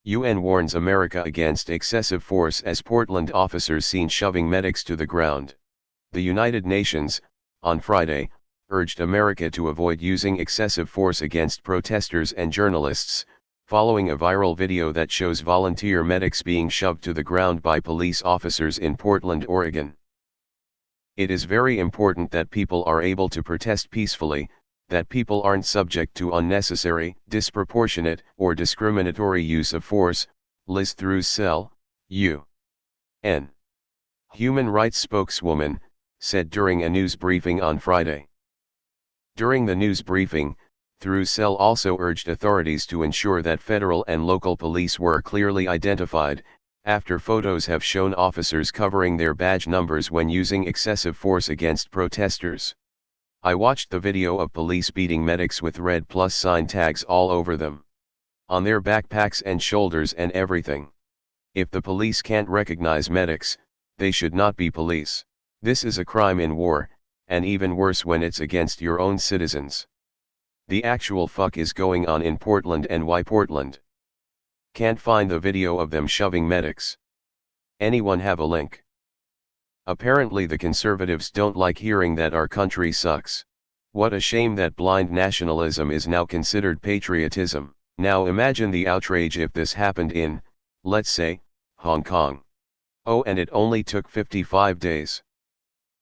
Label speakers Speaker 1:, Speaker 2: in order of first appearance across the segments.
Speaker 1: UN warns America against excessive force as Portland officers seen shoving medics to the ground. The United Nations, on Friday, urged America to avoid using excessive force against protesters and journalists, following a viral video that shows volunteer medics being shoved to the ground by police officers in Portland, Oregon. It is very important that people are able to protest peacefully, that people aren't subject to unnecessary, disproportionate, or discriminatory use of force, Liz Throssell, UN human rights spokeswoman, said during a news briefing on Friday. During the news briefing, Throssell also urged authorities to ensure that federal and local police were clearly identified, after photos have shown officers covering their badge numbers when using excessive force against protesters. I watched the video of police beating medics with red plus sign tags all over them. On their backpacks and shoulders and everything. If the police can't recognize medics, they should not be police. This is a crime in war, and even worse when it's against your own citizens. The actual fuck is going on in Portland, and why Portland? Can't find the video of them shoving medics. Anyone have a link? Apparently the conservatives don't like hearing that our country sucks. What a shame that blind nationalism is now considered patriotism. Now imagine the outrage if this happened in, let's say, Hong Kong. Oh, and it only took 55 days.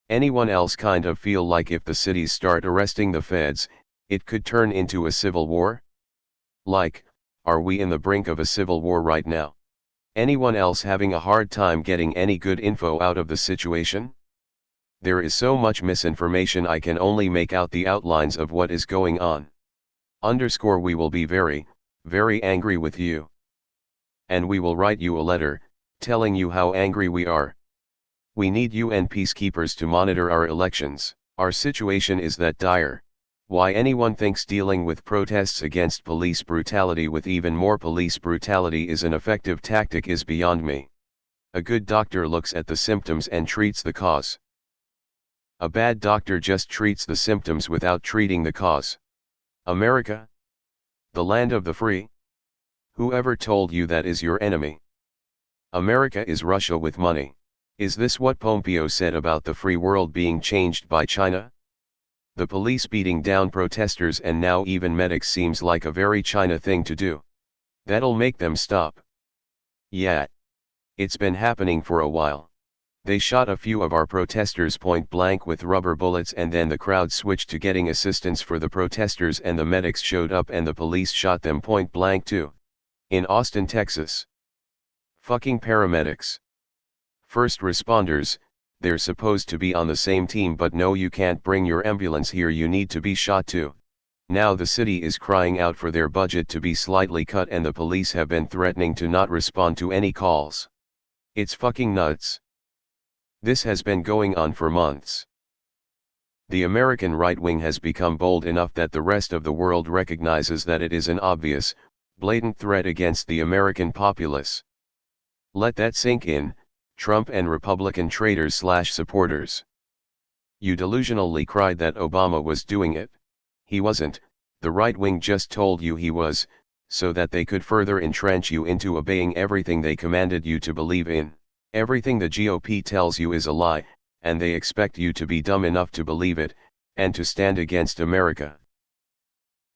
Speaker 1: Anyone else kind of feel like if the cities start arresting the feds, it could turn into a civil war? Like, are we in the brink of a civil war right now? Anyone else having a hard time getting any good info out of the situation? There is so much misinformation, I can only make out the outlines of what is going on. We will be very, very angry with you. And we will write you a letter, telling you how angry we are. We need UN peacekeepers to monitor our elections. Our situation is that dire. Why anyone thinks dealing with protests against police brutality with even more police brutality is an effective tactic is beyond me. A good doctor looks at the symptoms and treats the cause. A bad doctor just treats the symptoms without treating the cause. America? The land of the free? Whoever told you that is your enemy? America is Russia with money. Is this what Pompeo said about the free world being changed by China? The police beating down protesters and now even medics seems like a very China thing to do. That'll make them stop. Yeah. It's been happening for a while. They shot a few of our protesters point blank with rubber bullets, and then the crowd switched to getting assistance for the protesters, and the medics showed up and the police shot them point blank too. In Austin, Texas. Fucking paramedics. First responders, they're supposed to be on the same team, but no, you can't bring your ambulance here, you need to be shot too. Now the city is crying out for their budget to be slightly cut, and the police have been threatening to not respond to any calls. It's fucking nuts. This has been going on for months. The American right wing has become bold enough that the rest of the world recognizes that it is an obvious, blatant threat against the American populace. Let that sink in, Trump and Republican traitors/supporters. You delusionally cried that Obama was doing it. He wasn't, the right wing just told you he was, so that they could further entrench you into obeying everything they commanded you to believe in. Everything the GOP tells you is a lie, and they expect you to be dumb enough to believe it, and to stand against America.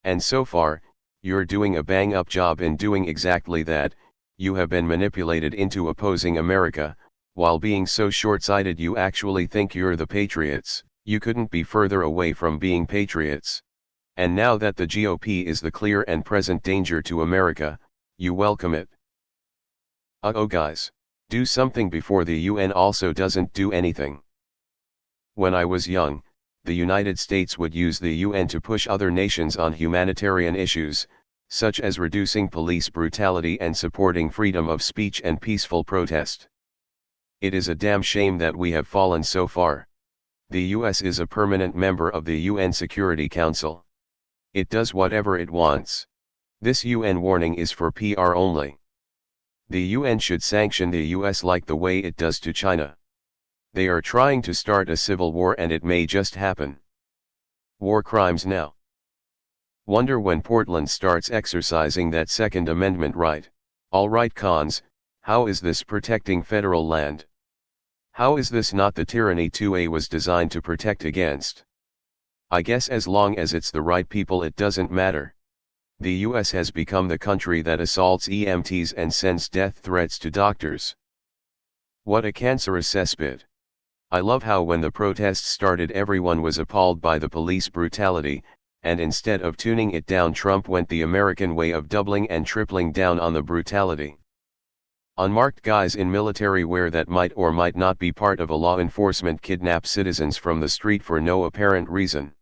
Speaker 1: And so far, you're doing a bang-up job in doing exactly that. You have been manipulated into opposing America, while being so short-sighted you actually think you're the patriots. You couldn't be further away from being patriots. And now that the GOP is the clear and present danger to America, you welcome it. Oh guys, do something before the UN also doesn't do anything. When I was young, the United States would use the UN to push other nations on humanitarian issues, such as reducing police brutality and supporting freedom of speech and peaceful protest. It is a damn shame that we have fallen so far. The US is a permanent member of the UN Security Council. It does whatever it wants. This UN warning is for PR only. The UN should sanction the US like the way it does to China. They are trying to start a civil war, and it may just happen. War crimes now. Wonder when Portland starts exercising that Second Amendment right. Alright cons, how is this protecting federal land? How is this not the tyranny 2A was designed to protect against? I guess as long as it's the right people it doesn't matter. The US has become the country that assaults EMTs and sends death threats to doctors. What a cancerous cesspit. I love how when the protests started everyone was appalled by the police brutality, and instead of tuning it down Trump went the American way of doubling and tripling down on the brutality. Unmarked guys in military wear that might or might not be part of a law enforcement kidnap citizens from the street for no apparent reason.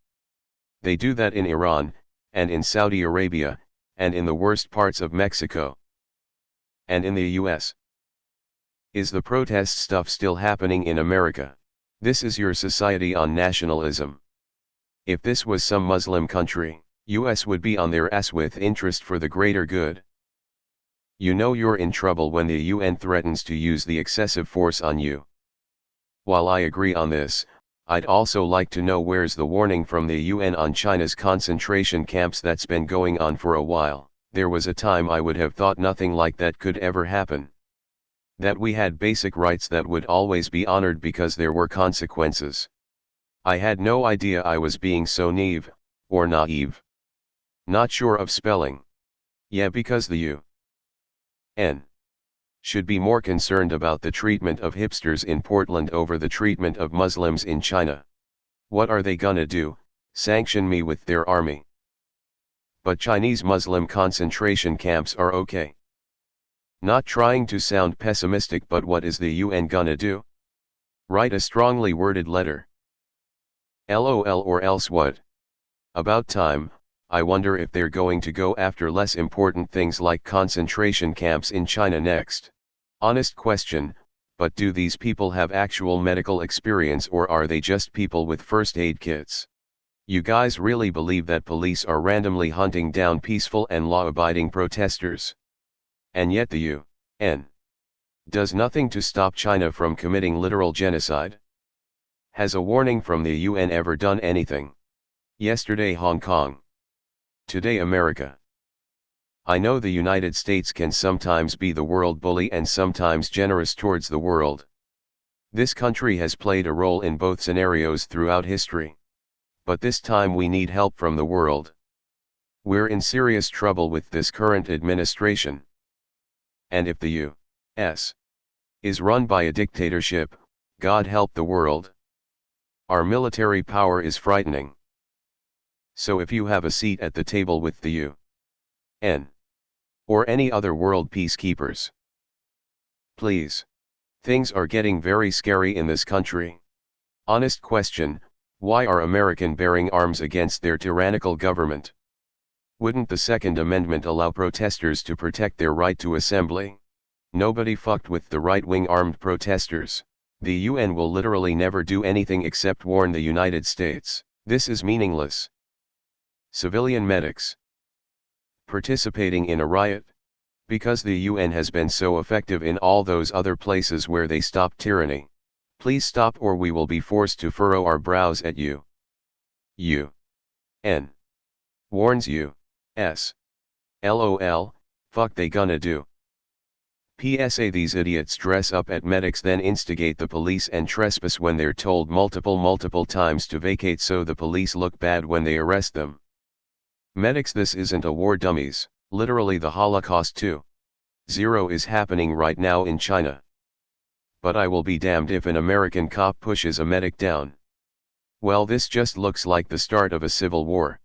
Speaker 1: They do that in Iran, and in Saudi Arabia, and in the worst parts of Mexico. And in the US. Is the protest stuff still happening in America? This is your society on nationalism. If this was some Muslim country, US would be on their ass with interest for the greater good. You know you're in trouble when the UN threatens to use the excessive force on you. While I agree on this, I'd also like to know where's the warning from the UN on China's concentration camps that's been going on for a while. There was a time I would have thought nothing like that could ever happen. That we had basic rights that would always be honored because there were consequences. I had no idea I was being so naive, or naive. Not sure of spelling. Yeah, because the UN should be more concerned about the treatment of hipsters in Portland over the treatment of Muslims in China. What are they gonna do, sanction me with their army? But Chinese Muslim concentration camps are okay. Not trying to sound pessimistic, but what is the UN gonna do? Write a strongly worded letter. LOL, or else what? About time. I wonder if they're going to go after less important things like concentration camps in China next. Honest question, but do these people have actual medical experience or are they just people with first aid kits? You guys really believe that police are randomly hunting down peaceful and law-abiding protesters? And yet the UN does nothing to stop China from committing literal genocide? Has a warning from the UN ever done anything? Yesterday Hong Kong. Today America. I know the United States can sometimes be the world bully and sometimes generous towards the world. This country has played a role in both scenarios throughout history. But this time we need help from the world. We're in serious trouble with this current administration. And if the U.S. is run by a dictatorship, God help the world. Our military power is frightening. So if you have a seat at the table with the UN or any other world peacekeepers, please. Things are getting very scary in this country. Honest question, why are Americans bearing arms against their tyrannical government? Wouldn't the Second Amendment allow protesters to protect their right to assembly? Nobody fucked with the right-wing armed protesters. The UN will literally never do anything except warn the United States. This is meaningless. Civilian medics participating in a riot? Because the UN has been so effective in all those other places where they stopped tyranny. Please stop or we will be forced to furrow our brows at you. UN warns U.S. LOL, fuck they gonna do? PSA, these idiots dress up at medics then instigate the police and trespass when they're told multiple times to vacate, so the police look bad when they arrest them. Medics, this isn't a war, dummies. Literally the Holocaust 2.0 is happening right now in China. But I will be damned if an American cop pushes a medic down. Well, this just looks like the start of a civil war.